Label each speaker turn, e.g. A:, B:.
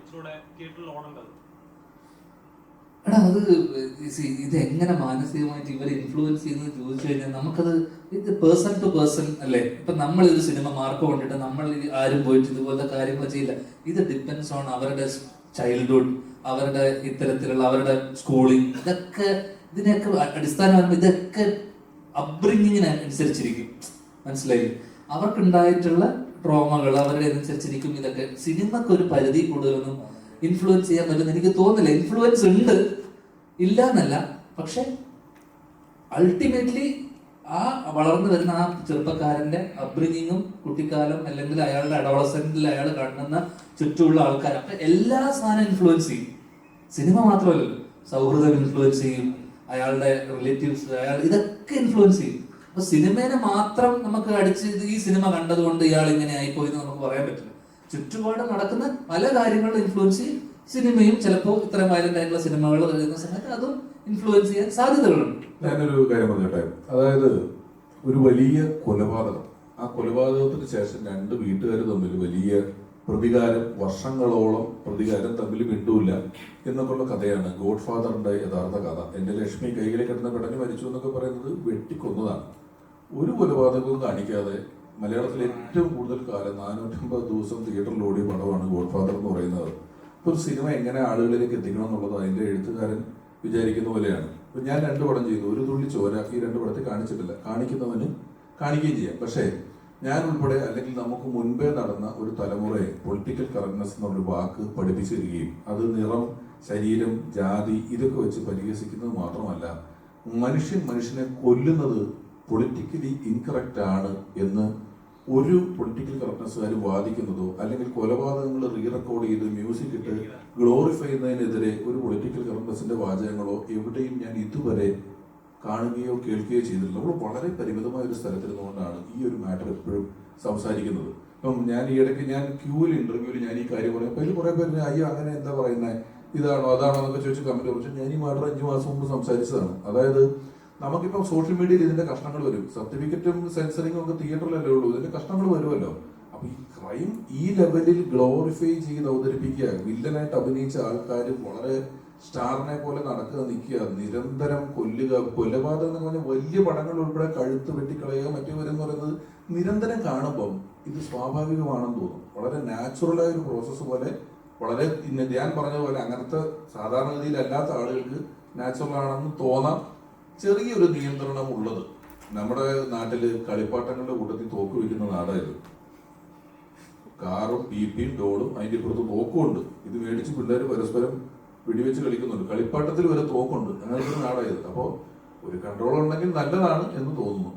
A: ഇച്ചിലൂടെ തിയേറ്ററിൽ ഓടേണ്ടത്?
B: എടാ അത് ഇത് എങ്ങനെ മാനസികമായിട്ട് ഇവരെ ഇൻഫ്ലുവൻസ് ചെയ്യുന്നത് ചോദിച്ചു കഴിഞ്ഞാൽ നമുക്കത് ഇത് പേഴ്സൺ ടു പേഴ്സൺ അല്ലേ. ഇപ്പൊ നമ്മൾ ഒരു സിനിമ മാർക്ക് കൊണ്ടിട്ട് നമ്മൾ ആരും പോയിട്ട് ഇതുപോലത്തെ കാര്യങ്ങൾ ചെയ്യില്ല. ഇത് ഡിപ്പെൻസ് ഓൺ അവരുടെ ചൈൽഡ്ഹുഡ്, അവരുടെ ഇത്തരത്തിലുള്ള അവരുടെ സ്കൂളിംഗ്, ഇതിനൊക്കെ അടിസ്ഥാനമാകുമ്പോൾ ഇതൊക്കെ അപ്ബ്രിങ്ങിങ്ങിന് അനുസരിച്ചിരിക്കും. മനസ്സിലായി? അവർക്കുണ്ടായിട്ടുള്ള ട്രോമകൾ അവരുടെ അനുസരിച്ചിരിക്കും. ഇതൊക്കെ സിനിമക്ക് ഒരു പരിധി കൂടുതലൊന്നും ഇൻഫ്ലുവൻസ് ചെയ്യാൻ പറ്റുമെന്ന് എനിക്ക് തോന്നുന്നില്ല. ഇൻഫ്ലുവൻസ് ഉണ്ട്, ഇല്ല എന്നല്ല. പക്ഷെ അൾട്ടിമേറ്റ്ലി ആ വളർന്നു വരുന്ന ആ ചെറുപ്പക്കാരന്റെ അപ്ബ്രിങ്ങിങ്ങും കുട്ടിക്കാലം അല്ലെങ്കിൽ അയാളുടെ അഡോളസെന്റിൽ അയാൾ കാണുന്ന ചുറ്റുമുള്ള ആൾക്കാർ, അപ്പൊ എല്ലാ സാധനം ഇൻഫ്ലുവൻസ് ചെയ്യും. സിനിമ മാത്രമല്ലല്ലോ, സൗഹൃദം ഇൻഫ്ലുവൻസ് ചെയ്യും, അയാളുടെ റിലേറ്റീവ്സ്, ഇതൊക്കെ ഇൻഫ്ലുവൻസ് ചെയ്യും. അപ്പൊ സിനിമേനെ മാത്രം നമുക്ക് അടിച്ച് ഈ സിനിമ കണ്ടതുകൊണ്ട് ഇയാൾ ഇങ്ങനെ ആയിപ്പോയി എന്ന് നമുക്ക് പറയാൻ പറ്റില്ല. ചുറ്റുപാട് നടക്കുന്ന പല കാര്യങ്ങളും ഇൻഫ്ലുവൻസ് ചെയ്യും. സിനിമയും ചിലപ്പോൾ ഇത്രയും വയലന്റ് ആയിട്ടുള്ള സിനിമകൾ വരുന്ന സമയത്ത് അതും ഇൻഫ്ലുവൻസ് ചെയ്യാൻ സാധ്യതകളുണ്ട്.
C: ഞാനൊരു കാര്യം പറഞ്ഞോട്ടെ. അതായത് ഒരു വലിയ കൊലപാതകം, ആ കൊലപാതകത്തിന് ശേഷം രണ്ട് വീട്ടുകാർ തമ്മിൽ വലിയ പ്രതികാരം, വർഷങ്ങളോളം പ്രതികാരം തമ്മിൽ മിണ്ടൂല്ല എന്നൊക്കെയുള്ള കഥയാണ് ഗോഡ് ഫാദറിന്റെ യഥാർത്ഥ കഥ. എന്റെ ലക്ഷ്മി കൈകളിൽ കിടന്ന പെടഞ്ഞ് മരിച്ചു എന്നൊക്കെ പറയുന്നത് വെട്ടിക്കൊന്നതാണ്. ഒരു കൊലപാതകവും കാണിക്കാതെ മലയാളത്തിൽ ഏറ്റവും കൂടുതൽ കാലം 450 ദിവസം തിയേറ്ററിൽ ഓടിയ പടമാണ് ഗോഡ് ഫാദർ എന്ന് പറയുന്നത്. ഇപ്പൊ ഒരു സിനിമ എങ്ങനെ ആളുകളിലേക്ക് എത്തിക്കണം എന്നുള്ളത് അതിന്റെ എഴുത്തുകാരൻ വിചാരിക്കുന്ന പോലെയാണ്. ഇപ്പൊ ഞാൻ 2 പടം ചെയ്തു, ഒരു തുള്ളി ചോര ഈ 2 പടത്തിൽ കാണിച്ചിട്ടില്ല. കാണിക്കുന്നവന് കാണിക്കുകയും ചെയ്യാം. പക്ഷേ ഞാൻ ഉൾപ്പെടെ അല്ലെങ്കിൽ നമുക്ക് മുൻപേ നടന്ന ഒരു തലമുറയെ പൊളിറ്റിക്കൽ കറക്റ്റ്നെസ് എന്നൊരു വാക്ക് പഠിപ്പിച്ചു തരികയും അത് നിറം, ശരീരം, ജാതി ഇതൊക്കെ വെച്ച് പരിഹസിക്കുന്നത് മാത്രമല്ല, മനുഷ്യനെ കൊല്ലുന്നത് പൊളിറ്റിക്കലി ഇൻകറക്റ്റ് ആണ് എന്ന് ഒരു പൊളിറ്റിക്കൽ കറക്റ്റ്നെസ്സുകാരും വാദിക്കുന്നതോ അല്ലെങ്കിൽ കൊലപാതകങ്ങൾ റീ റെക്കോർഡ് ചെയ്ത് മ്യൂസിക് ഇട്ട് ഗ്ലോറിഫൈ ചെയ്യുന്നതിനെതിരെ ഒരു പൊളിറ്റിക്കൽ കറക്റ്റ്നെസിന്റെ വാചകങ്ങളോ എവിടെയും ഞാൻ ഇതുവരെ കാണുകയോ കേൾക്കുകയോ ചെയ്തിട്ടില്ല. നമ്മൾ വളരെ പരിമിതമായ ഒരു സ്ഥലത്തിരുന്നുകൊണ്ടാണ് ഈ ഒരു മാറ്റർ എപ്പോഴും സംസാരിക്കുന്നത്. ഇപ്പം ഞാൻ ഈ ഇടയ്ക്ക് ക്യൂവിൽ ഇന്റർവ്യൂവിൽ ഞാൻ ഈ കാര്യം പറയുമ്പോൾ അതിൽ കുറെ പേര് അയ്യോ അങ്ങനെ എന്താ പറയുന്നത്, ഇതാണോ അതാണോ എന്നൊക്കെ ചോദിച്ച് കമന്റ് കുറിച്ച് ഞാൻ ഈ മാറ്റർ 5 മാസം മുമ്പ് സംസാരിച്ചതാണ്. അതായത് നമുക്കിപ്പം സോഷ്യൽ മീഡിയയിൽ ഇതിന്റെ കഷ്ണങ്ങൾ വരും, സർട്ടിഫിക്കറ്റും സെൻസറിങ്ങും ഒക്കെ തിയേറ്ററിലല്ലേ ഉള്ളൂ, ഇതിന്റെ കഷ്ണങ്ങൾ വരുമല്ലോ. അപ്പൊ ഈ ക്രൈം ഈ ലെവലിൽ ഗ്ലോറിഫൈ ചെയ്ത് അവതരിപ്പിക്കുക, വില്ലനായിട്ട് അഭിനയിച്ച ആൾക്കാർ വളരെ സ്റ്റാറിനെ പോലെ നടക്കുക, നിൽക്കുക, നിരന്തരം കൊല്ലുക, കൊലപാതകം എന്ന് പറഞ്ഞാൽ വലിയ പടങ്ങൾ ഉൾപ്പെടെ കഴുത്ത് വെട്ടിക്കളയുക മറ്റേവരെന്ന് പറയുന്നത് നിരന്തരം കാണുമ്പം ഇത് സ്വാഭാവികമാണെന്ന് തോന്നും. വളരെ നാച്ചുറലായ ഒരു പ്രോസസ്സ് പോലെ, വളരെ ഞാൻ പറഞ്ഞതുപോലെ അങ്ങനത്തെ സാധാരണഗതിയിൽ അല്ലാത്ത ആളുകൾക്ക് നാച്ചുറൽ ആണെന്ന് തോന്നാം. ചെറിയൊരു നിയന്ത്രണം ഉള്ളത്. നമ്മുടെ നാട്ടില് കളിപ്പാട്ടങ്ങളുടെ കൂട്ടത്തിൽ തോക്ക് വയ്ക്കുന്ന നാടായിരുന്നു. കാറും പീപ്പിയും ഡോളും അതിന്റെ ഇപ്പുറത്ത് തോക്കും ഉണ്ട്. ഇത് മേടിച്ച് പിള്ളേർ പരസ്പരം വെടിവെച്ച് കളിക്കുന്നുണ്ട്. കളിപ്പാട്ടത്തിൽ വരെ തോക്കുണ്ട്. അങ്ങനത്തെ ഒരു നാടായത്. അപ്പോ ഒരു കൺട്രോൾ ഉണ്ടെങ്കിൽ നല്ലതാണ് എന്ന് തോന്നുന്നു.